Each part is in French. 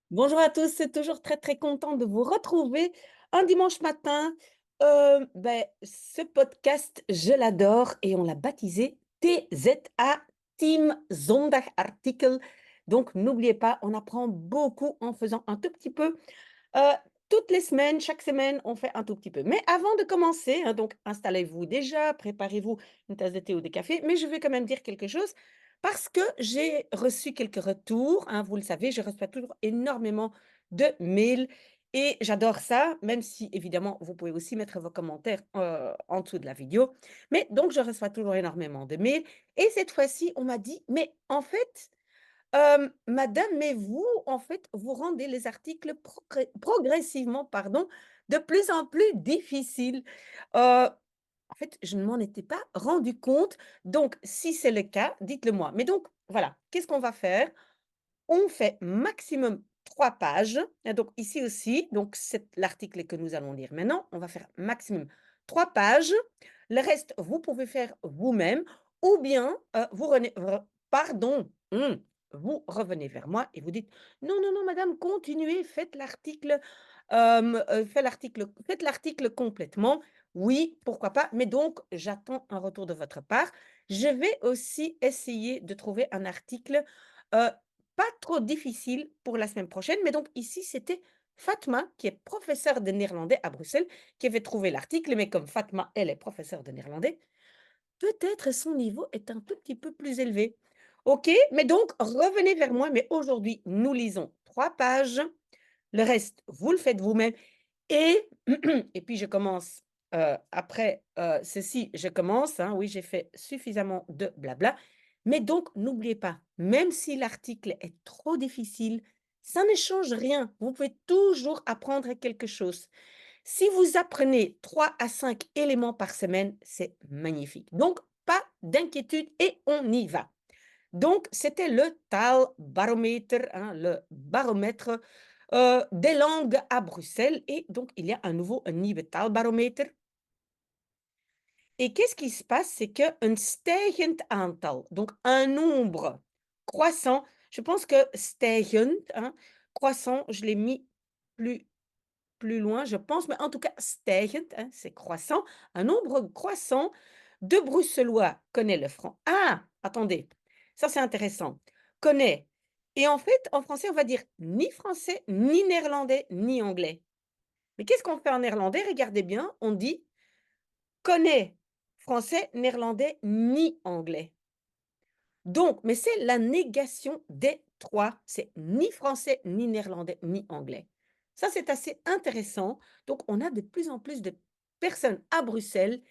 Bonjour à tous, c'est toujours très content de vous retrouver un dimanche matin. Ce podcast, je l'adore et on l'a baptisé TZA, Team Zondagartikel. Donc, n'oubliez pas, on apprend beaucoup en faisant un tout petit peu. Euh, Toutes les semaines, chaque semaine, on fait un tout petit peu. Mais avant de commencer, hein, donc installez-vous déjà, préparez-vous une tasse de thé ou de café, mais je vais quand même dire quelque chose parce que j'ai reçu quelques retours, hein, vous le savez, je reçois toujours énormément de mails et j'adore ça, même si évidemment, vous pouvez aussi mettre vos commentaires en dessous de la vidéo. Mais donc, je reçois toujours énormément de mails et cette fois-ci, on m'a dit, mais en fait, madame, mais vous, en fait, vous rendez les articles progressivement, pardon, de plus en plus difficiles. En fait, je ne m'en étais pas rendu compte. Donc, si c'est le cas, dites-le moi. Mais donc, voilà, qu'est-ce qu'on va faire? On fait maximum 3 pages. Et donc, ici aussi, donc c'est l'article que nous allons lire maintenant. On va faire maximum 3 pages. Le reste, vous pouvez faire vous-même ou bien pardon, vous revenez vers moi et vous dites: «Non, non, non, madame, continuez, faites l'article complètement». Oui, pourquoi pas, mais donc j'attends un retour de votre part. Je vais aussi essayer de trouver un article, heu, pas trop difficile pour la semaine prochaine, mais donc ici, c'était Fatma, qui est professeure de néerlandais à Bruxelles, qui avait trouvé l'article, mais comme Fatma, elle est professeure de néerlandais, peut-être son niveau est un tout petit peu plus élevé. OK, mais donc revenez vers moi, mais aujourd'hui, nous lisons 3 pages. Le reste, vous le faites vous-même et et puis je commence, après, ceci, je commence, hein, oui, j'ai fait suffisamment de blabla. Mais donc n'oubliez pas, même si l'article est trop difficile, ça ne change rien. Vous pouvez toujours apprendre quelque chose. Si vous apprenez 3 à 5 éléments par semaine, c'est magnifique. Donc pas d'inquiétude et on y va. Donc c'était le Taalbarometer, hein, le baromètre, des langues à Bruxelles et donc il y a à nouveau een nieuwe taalbarometer. Et qu'est-ce qui se passe? C'est qu'un stijgend aantal, donc un nombre croissant, je pense que stijgend, hein, croissant, je l'ai mis plus plus loin, je pense, mais en tout cas stijgend, hein, c'est croissant, un nombre croissant de Bruxellois connaît le franc. Ah! Attendez, ça c'est intéressant. Connaît et en fait, en français, on va dire ni français, ni néerlandais, ni anglais. Mais qu'est-ce qu'on fait en néerlandais? Regardez bien, on dit connaît français, néerlandais, ni anglais. Donc, mais c'est la négation des 3. C'est ni français, ni néerlandais, ni anglais. Ça, c'est assez intéressant. Donc, on a de plus en plus de personnes à Bruxelles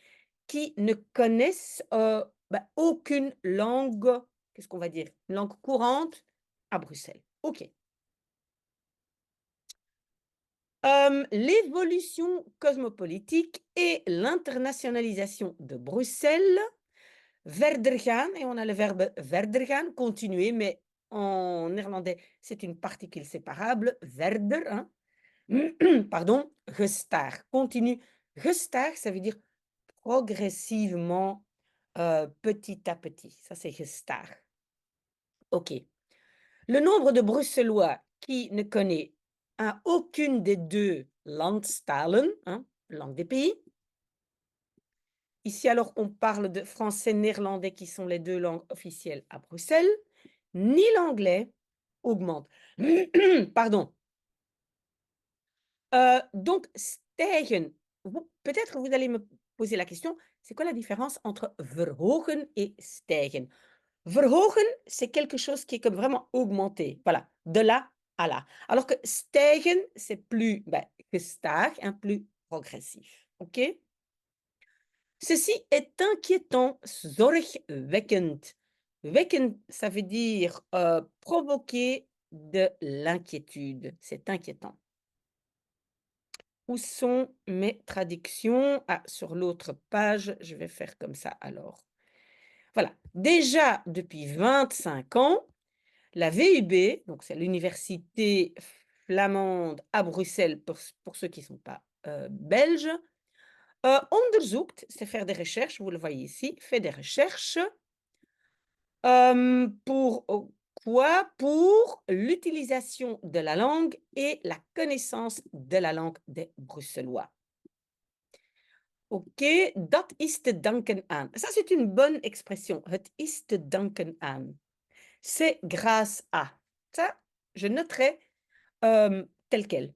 qui ne connaissent, aucune langue, qu'est-ce qu'on va dire? Langue courante à Bruxelles. OK. L'évolution cosmopolitique et l'internationalisation de Bruxelles. Verder gaan et on a le verbe verder gaan, continuer, mais en néerlandais, c'est une particule séparable, verder, hein. Pardon, gestaag, continue. Gestaag, ça veut dire progressivement, petit à petit. Ça, c'est gestaag. OK. Le nombre de Bruxellois qui ne connaît à aucune des 2 Landstalen, hein, langue des pays. Ici, alors, on parle de français, néerlandais qui sont les 2 langues officielles à Bruxelles, ni l'anglais augmente. Pardon. Donc stijgen, vous peut-être vous allez me poser la question, c'est quoi la différence entre verhogen et stijgen? Verhogen, c'est quelque chose qui est comme vraiment augmenté, voilà, de là à là. Alors que stijgen, c'est plus, gestaag, hein, plus progressif, OK? Ceci est inquiétant, zorgwekkend. Wekken, ça veut dire, provoquer de l'inquiétude. C'est inquiétant. Où sont mes traductions? Ah, sur l'autre page, je vais faire comme ça alors. Voilà. Déjà depuis 25 ans, la VUB, donc c'est l'université flamande à Bruxelles pour ceux qui ne sont pas, belges, onderzoekt, c'est faire des recherches, vous le voyez ici, fait des recherches, pour poids pour l'utilisation de la langue et la connaissance de la langue des Bruxellois. Oké, dat is te danken aan. Ça, c'est une bonne expression. Het is te danken aan. C'est grâce à. Ça, je noterai tel quel.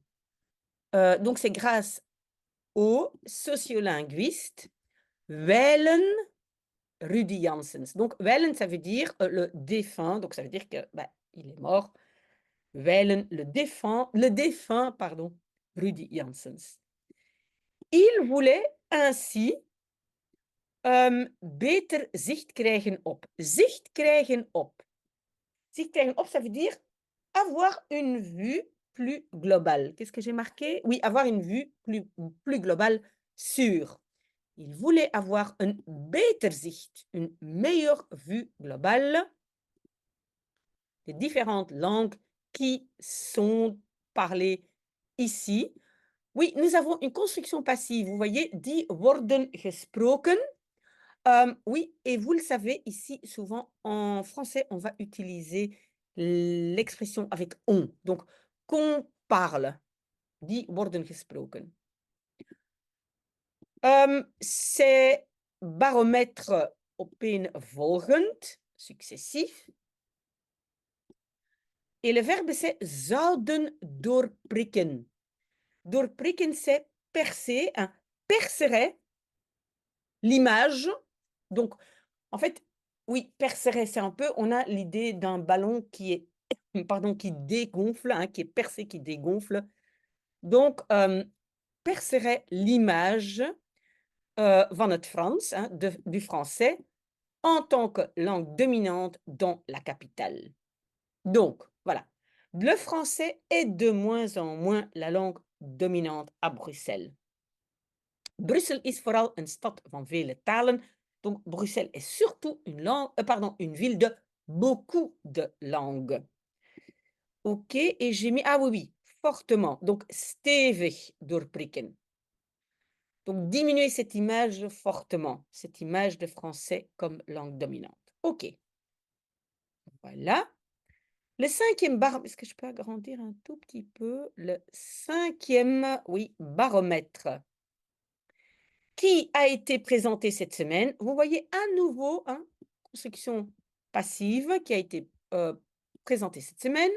Donc, c'est grâce au sociolinguiste Wellen Rudy Janssens. Donc, Wellen, ça veut dire le défunt. Donc, ça veut dire que il est mort. Wellen, le défunt, pardon, Rudy Janssens. Il voulait ainsi beter zicht krijgen op. Zicht krijgen op. Zicht krijgen op, ça veut dire avoir une vue plus globale. Qu'est-ce que j'ai marqué? Oui, avoir une vue plus globale sur. Il voulait avoir un beter zicht, une meilleure vue globale des différentes langues qui sont parlées ici. Oui, nous avons une construction passive. Vous voyez, die worden gesproken. Oui, et vous le savez, ici, souvent, en français, on va utiliser l'expression avec on. Donc, qu'on parle. Die worden gesproken. C'est baromètre opeenvolgend, successif. Et le verbe, c'est zouden doorprikken. Doorprikken, c'est percer, hein, percerait l'image. Donc, en fait, oui, percerait, c'est un peu, on a l'idée d'un ballon qui est, pardon, qui dégonfle, hein, qui est percé, qui dégonfle. Donc, percerait l'image van het Frans, hein, du français, en tant que langue dominante dans la capitale. Donc, voilà. Le français est de moins en moins la langue dominante à Bruxelles. Brussel is vooral een stad van vele talen. Donc, Bruxelles est surtout une ville de beaucoup de langues. OK, et j'ai mis, ah oui, fortement. Donc, stevig doorprikken. Donc, diminuer cette image fortement, cette image de français comme langue dominante. OK. Voilà. Le 5e baromètre, est-ce que je peux agrandir un tout petit peu? Le 5e, oui, baromètre qui a été présenté cette semaine. Vous voyez à nouveau, hein, construction passive qui a été présentée cette semaine,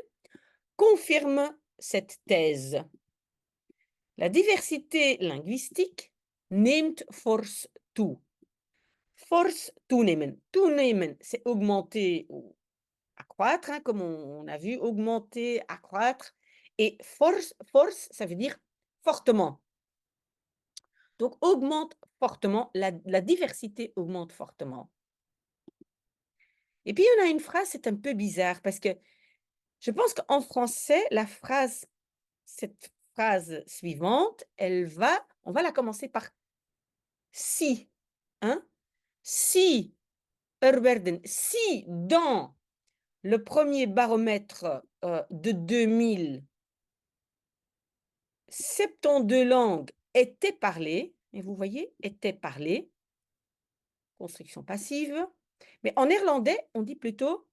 confirme cette thèse. La diversité linguistique neemt fors toe. Fors toenemen. Toenemen, c'est augmenter ou accroître, hein, comme on a vu, augmenter, accroître. Et force, ça veut dire fortement. Donc, augmente fortement, la diversité augmente fortement. Et puis, on a une phrase, c'est un peu bizarre parce que je pense qu'en français, cette phrase suivante, on va la commencer par si. Hein? Si dans le premier baromètre de 2000, 72 langues étaient parlées, et vous voyez, étaient parlées, construction passive, mais en néerlandais, on dit plutôt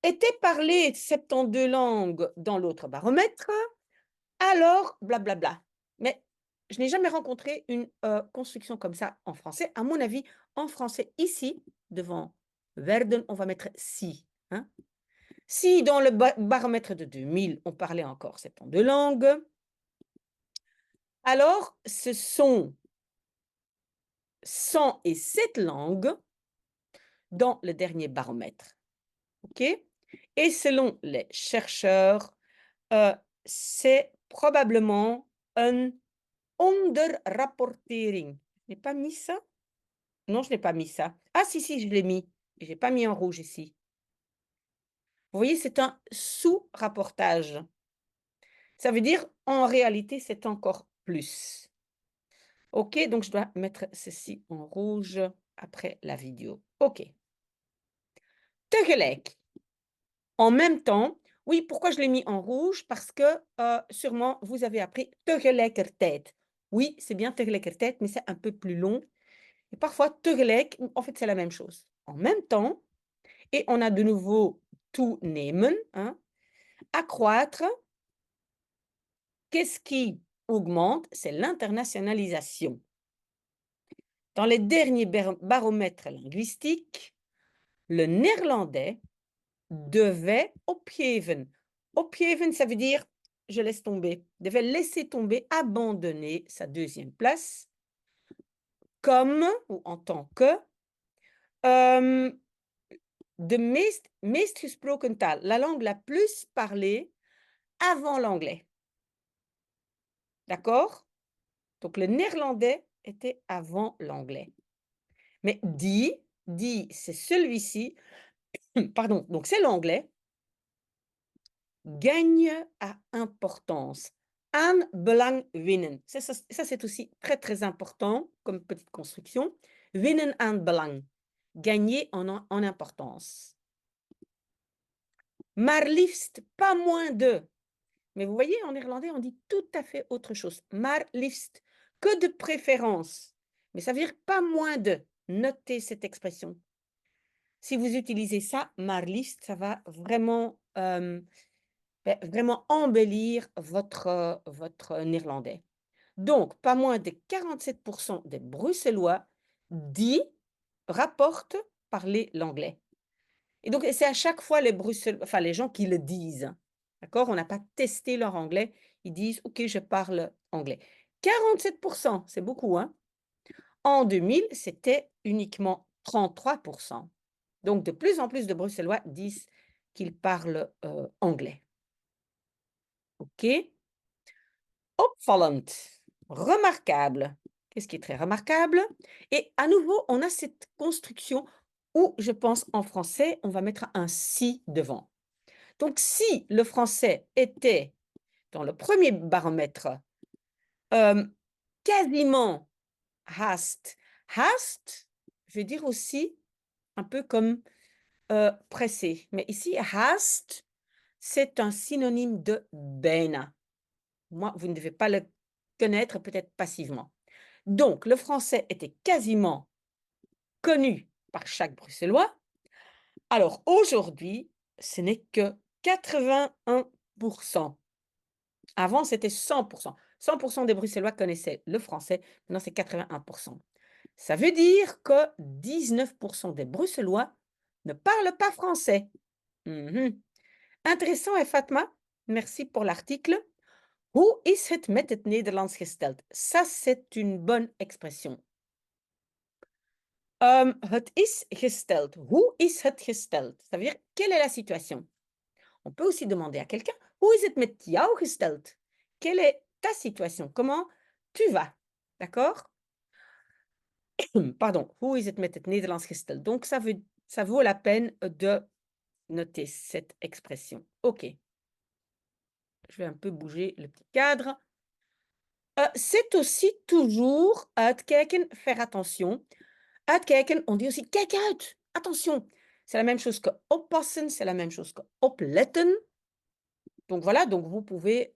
étaient parlées 72 langues dans l'autre baromètre, alors blablabla. Mais je n'ai jamais rencontré une construction comme ça en français. À mon avis, en français, ici, devant werden, on va mettre si. Hein? Si dans le baromètre de 2000, on parlait encore 72 langues, alors ce sont 107 langues dans le dernier baromètre. OK? Et selon les chercheurs, c'est probablement un onderrapportering. Je n'ai pas mis ça? Non, je n'ai pas mis ça. Ah si, je l'ai mis. Je n'ai pas mis en rouge ici. Vous voyez, c'est un sous-rapportage. Ça veut dire, en réalité, c'est encore plus. OK, donc je dois mettre ceci en rouge après la vidéo. OK. Tegelijk. En même temps, oui, pourquoi je l'ai mis en rouge? Parce que sûrement, vous avez appris tegelijkertijd. Oui, c'est bien tegelijkertijd, mais c'est un peu plus long. Et parfois, tegelijk, en fait, c'est la même chose. En même temps. Et on a de nouveau toenemen, hein, accroître. Qu'est-ce qui augmente? C'est l'internationalisation. Dans les derniers baromètres linguistiques, le néerlandais devait opgeven. Opgeven, ça veut dire je laisse tomber, devait laisser tomber, abandonner sa deuxième place, comme ou en tant que de meest gesproken taal, la langue la plus parlée avant l'anglais. D'accord? Donc le néerlandais était avant l'anglais. Mais dit, c'est celui-ci, pardon, donc c'est l'anglais, gagne à importance. Aan belang winnen. Ça, c'est aussi très, très important comme petite construction. Winnen aan belang. Gagner en importance. Maar liefst, pas moins de. Mais vous voyez, en néerlandais, on dit tout à fait autre chose. Maar liefst, que de préférence. Mais ça veut dire pas moins de. Notez cette expression. Si vous utilisez ça, maar liefst, ça va vraiment, vraiment embellir votre néerlandais. Donc, pas moins de 47% des Bruxellois rapportent parler l'anglais. Et donc, c'est à chaque fois les gens qui le disent. D'accord? On n'a pas testé leur anglais. Ils disent, OK, je parle anglais. 47%, c'est beaucoup, hein? En 2000, c'était uniquement 33%. Donc, de plus en plus de Bruxellois disent qu'ils parlent anglais. OK? Opvallend, remarquable. Qu'est-ce qui est très remarquable? Et à nouveau, on a cette construction où, je pense, en français, on va mettre un si devant. Donc, si le français était, dans le premier baromètre, quasiment haast. Haast, je vais dire aussi un peu comme pressé. Mais ici, haast, c'est un synonyme de bijna. Moi, vous ne devez pas le connaître, peut-être passivement. Donc, le français était quasiment connu par chaque Bruxellois. Alors, aujourd'hui, ce n'est que 81%. Avant, c'était 100%. 100% des Bruxellois connaissaient le français. Maintenant, c'est 81%. Ça veut dire que 19% des Bruxellois ne parlent pas français. Intéressant, et Fatma, merci pour l'article. Hoe is het met het Nederlands gesteld? Ça, c'est une bonne expression. Het is gesteld. Hoe is het gesteld? Ça veut dire, quelle est la situation? On peut aussi demander à quelqu'un, hoe is het met jou gesteld? Quelle est ta situation? Comment tu vas? D'accord? Pardon, hoe is het met het Nederlands gesteld? Donc, ça vaut la peine de noter cette expression. OK. Je vais un peu bouger le petit cadre. C'est aussi toujours uitkijken, faire attention. Uitkijken, on dit aussi kijk uit, attention. C'est la même chose que oppassen, c'est la même chose que opletten. Donc voilà, donc vous pouvez,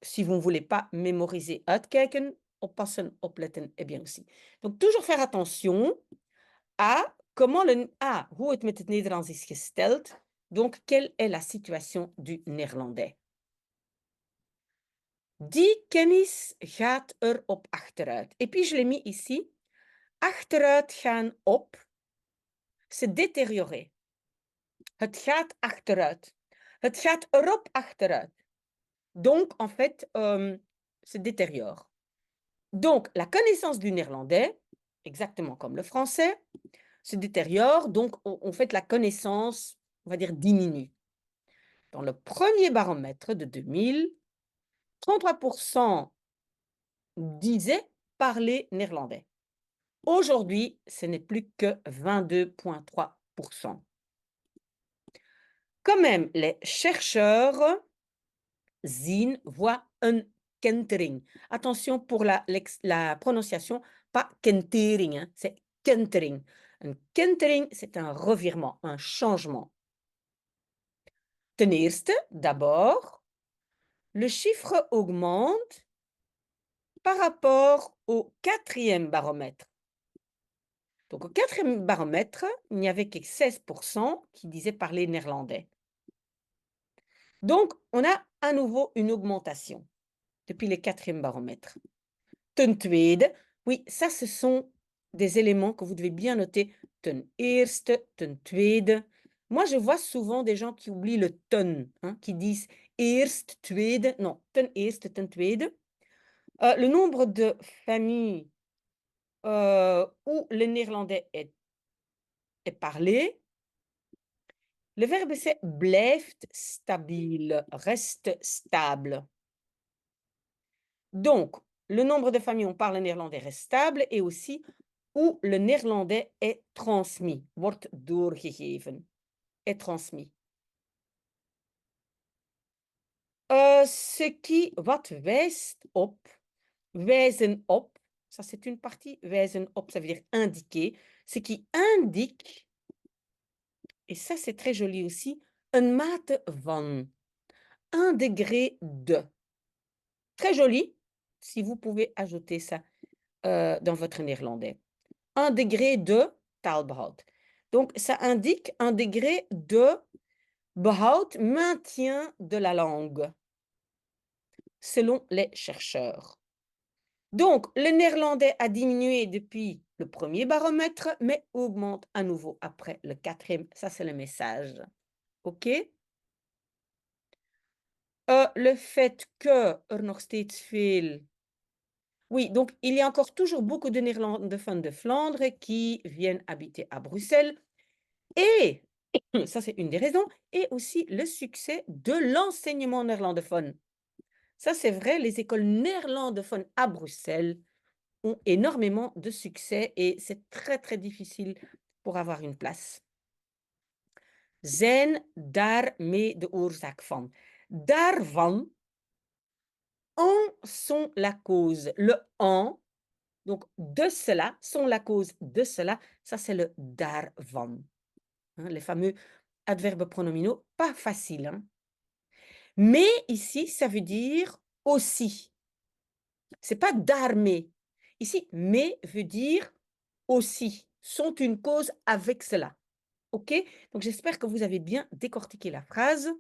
si vous ne voulez pas mémoriser uitkijken, oppassen, opletten est bien aussi. Donc toujours faire attention à hoe het met het Nederlands is gesteld. Donc, quelle est la situation du néerlandais? Die kennis gaat er op achteruit. Et puis, je l'ai mis ici. Achteruit gaan op, se détériorer. Het gaat achteruit. Het gaat erop achteruit. Donc, en fait, se détériore. Donc, la connaissance du néerlandais, exactement comme le français, se détériore. Donc, en fait, la connaissance, on va dire, diminue. Dans le premier baromètre de 2000, 33% disaient parler néerlandais. Aujourd'hui, ce n'est plus que 22,3%. Quand même, les chercheurs voient un kentering. Attention pour la prononciation, pas kentering, hein, c'est kentering. Un kentering, c'est un revirement, un changement. Ten eerste, d'abord, le chiffre augmente par rapport au quatrième baromètre. Donc, au 4e baromètre, il n'y avait que 16% qui disaient parler néerlandais. Donc, on a à nouveau une augmentation depuis le 4e baromètre. Ten tweede, oui, ça, ce sont des éléments que vous devez bien noter. Ten eerste, ten tweede. Moi, je vois souvent des gens qui oublient le ten, hein, qui disent eerst, tweede. Non, ten eerste, ten tweede. Le nombre de familles où le néerlandais est parlé. Le verbe, c'est blijft stabiel, reste stable. Donc, le nombre de familles où on parle néerlandais reste stable et aussi où le néerlandais est transmis, wordt doorgegeven, est transmis. Ce qui, wat wijst op, wijzen op, ça c'est une partie, wijzen op, ça veut dire indiquer, ce qui indique, et ça c'est très joli aussi, een mate van, un degré de. Très joli, si vous pouvez ajouter ça dans votre néerlandais. Un degré de taalbehoud. Donc, ça indique un degré de behoud, maintien de la langue, selon les chercheurs. Donc, le néerlandais a diminué depuis le 1er baromètre, mais augmente à nouveau après le 4e. Ça, c'est le message. OK? Le fait que nog steeds veel. Oui, donc il y a encore toujours beaucoup de néerlandophones de Flandre qui viennent habiter à Bruxelles. Et ça, c'est une des raisons, et aussi le succès de l'enseignement néerlandophone. Ça, c'est vrai, les écoles néerlandophones à Bruxelles ont énormément de succès et c'est très, très difficile pour avoir une place. Zijn daarmee de oorzaak van. Daarvan, en sont la cause. Le en, donc de cela, sont la cause de cela, ça c'est le daarvan. Hein, les fameux adverbes pronominaux, pas facile. Hein? Mais ici, ça veut dire aussi. C'est pas d'armée. Ici, mais veut dire aussi, sont une cause avec cela. OK? Donc, j'espère que vous avez bien décortiqué la phrase.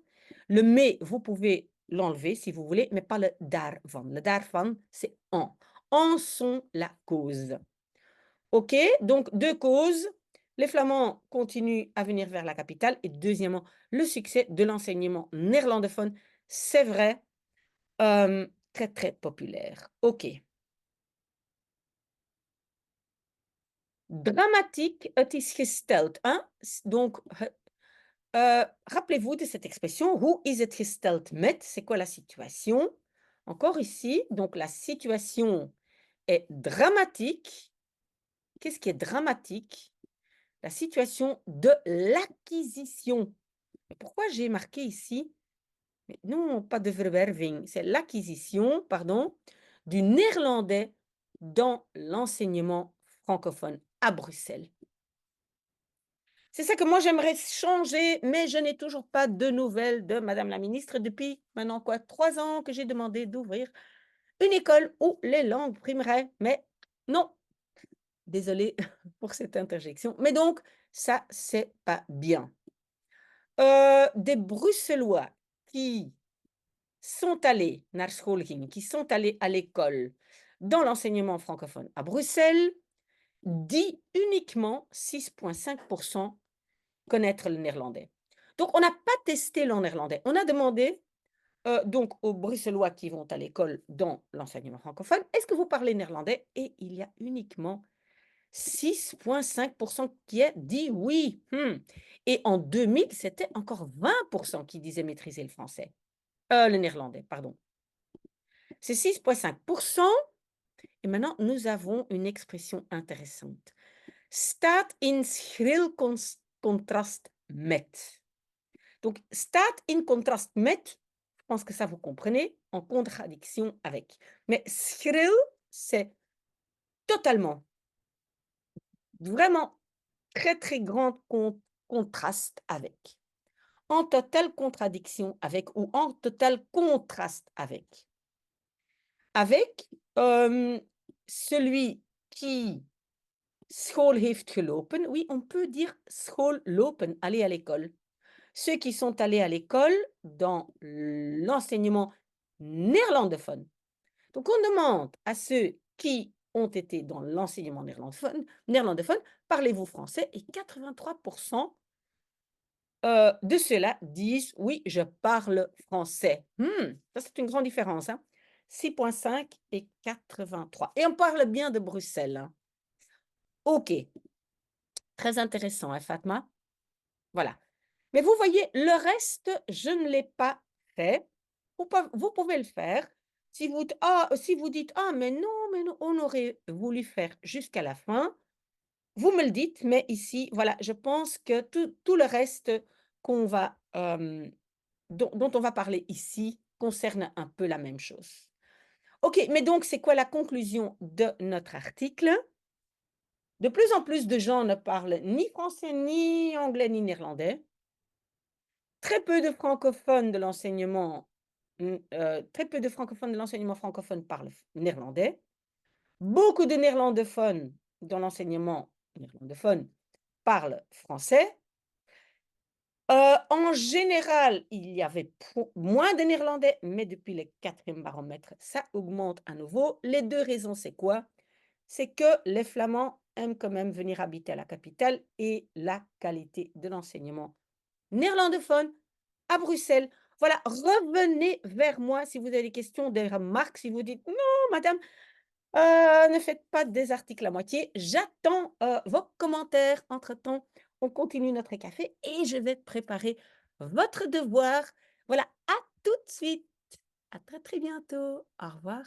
Le mais, vous pouvez l'enlever si vous voulez, mais pas le daarvan. Le daarvan, c'est en. En sont la cause. OK? Donc, deux causes. Les Flamands continuent à venir vers la capitale. Et deuxièmement, le succès de l'enseignement néerlandophone, c'est vrai, très, très populaire. OK. Dramatique, het is gesteld. Hein? Donc, rappelez-vous de cette expression. Hoe is het gesteld met? C'est quoi la situation? Encore ici, donc la situation est dramatique. Qu'est-ce qui est dramatique? La situation de l'acquisition. Pourquoi j'ai marqué ici? Non, pas de verwerving. C'est l'acquisition, pardon, du néerlandais dans l'enseignement francophone à Bruxelles. C'est ça que moi j'aimerais changer, mais je n'ai toujours pas de nouvelles de Madame la ministre depuis maintenant 3 ans que j'ai demandé d'ouvrir une école où les langues primeraient. Mais non, désolée pour cette interjection. Mais donc, ça, c'est pas bien. Des Bruxellois qui sont allés naar school gingen, qui sont allés à l'école dans l'enseignement francophone à Bruxelles, dit uniquement 6,5% connaître le néerlandais. Donc, on n'a pas testé le néerlandais. On a demandé donc aux Bruxellois qui vont à l'école dans l'enseignement francophone, est-ce que vous parlez néerlandais? Et il y a uniquement 6,5% qui a dit oui. Et en 2000, c'était encore 20% qui disaient maîtriser le français. Le néerlandais, pardon. C'est 6,5%. Et maintenant, nous avons une expression intéressante. Staat in schril contrast met. Donc, staat in contrast met, je pense que ça vous comprenez, en contradiction avec. Mais schril, c'est totalement, vraiment très, très grand contraste avec. En totale contradiction avec ou en total contraste avec. Avec celui qui School heeft gelopen. Oui, on peut dire school lopen, aller à l'école. Ceux qui sont allés à l'école dans l'enseignement néerlandophone. Donc, on demande à ceux qui ont été dans l'enseignement néerlandophone, parlez-vous français? Et 83% de ceux-là disent: «Oui, je parle français». Ça, c'est une grande différence, hein. 6,5 et 83 et on parle bien de Bruxelles, hein. OK, très intéressant, hein, Fatma? Voilà. Mais vous voyez, le reste, je ne l'ai pas fait. Vous pouvez le faire. Si vous dites: «Ah mais non, on aurait voulu faire jusqu'à la fin», vous me le dites, mais ici, voilà, je pense que tout le reste qu'on va, dont on va parler ici concerne un peu la même chose. OK, mais donc c'est quoi la conclusion de notre article? De plus en plus de gens ne parlent ni français, ni anglais, ni néerlandais. Très peu de francophones de l'enseignement, très peu de francophones de l'enseignement francophone parlent néerlandais. Beaucoup de néerlandophones dans l'enseignement néerlandophone parlent français. En général, il y avait moins de néerlandais, mais depuis le 4e baromètre, ça augmente à nouveau. Les 2 raisons, c'est quoi? C'est que les Flamands aiment quand même venir habiter à la capitale et la qualité de l'enseignement néerlandophone à Bruxelles. Voilà, revenez vers moi si vous avez des questions, des remarques, si vous dites: «Non madame, ne faites pas des articles à moitié». J'attends, vos commentaires. Entre-temps, on continue notre café et je vais préparer votre devoir. Voilà, à tout de suite. À très, très bientôt. Au revoir.